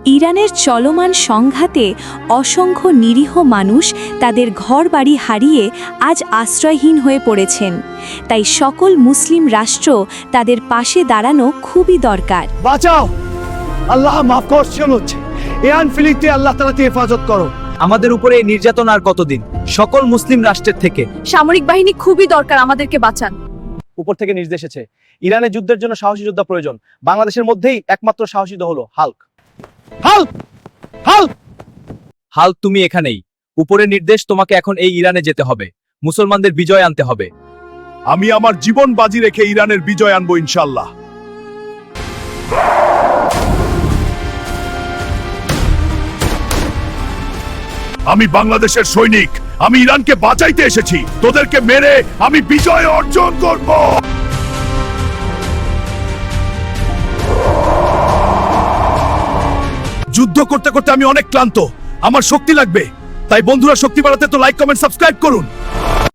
ইরানের চলমান সংঘাতে অসংখ্য নিরীহ মানুষ তাদের ঘরবাড়ি হারিয়ে আজ আশ্রয়হীন হয়ে পড়েছেন। তাই সকল মুসলিম রাষ্ট্র তাদের পাশে দাঁড়ানো খুবই দরকার। বাঁচাও, আল্লাহ মাফ করছেন হচ্ছে। ইরান ফিলিস্তিনকে আল্লাহ তাআলাকে হেফাজত করো। আমাদের উপরে এই নির্যাতন আর কতদিন? সকল মুসলিম রাষ্ট্রের থেকে সামরিক বাহিনী খুবই দরকার, আমাদেরকে বাঁচান। উপর থেকে নির্দেশ এসেছে, ইরানের যুদ্ধের জন্য সাহসী যোদ্ধা প্রয়োজন। বাংলাদেশের মধ্যেই একমাত্র সাহসী হলো হাল্ক। হাল্ক, হাল্ক, হাল তুমি এখানেই। উপরের নির্দেশ, তোমাকে এখন এই ইরানে যেতে হবে। মুসলমানদের বিজয় আনতে হবে। আমি আমার জীবন বাজি রেখে ইরানের বিজয় আনবো ইনশাআল্লাহ। আমি বাংলাদেশের সৈনিক, আমি ইরানকে বাঁচাইতে এসেছি। তোদেরকে মেরে আমি বিজয় অর্জন করব। যুদ্ধ করতে করতে আমি অনেক ক্লান্ত, আমার শক্তি লাগবে। তাই বন্ধুরা, শক্তি বাড়াতে তো লাইক কমেন্ট সাবস্ক্রাইব করুন।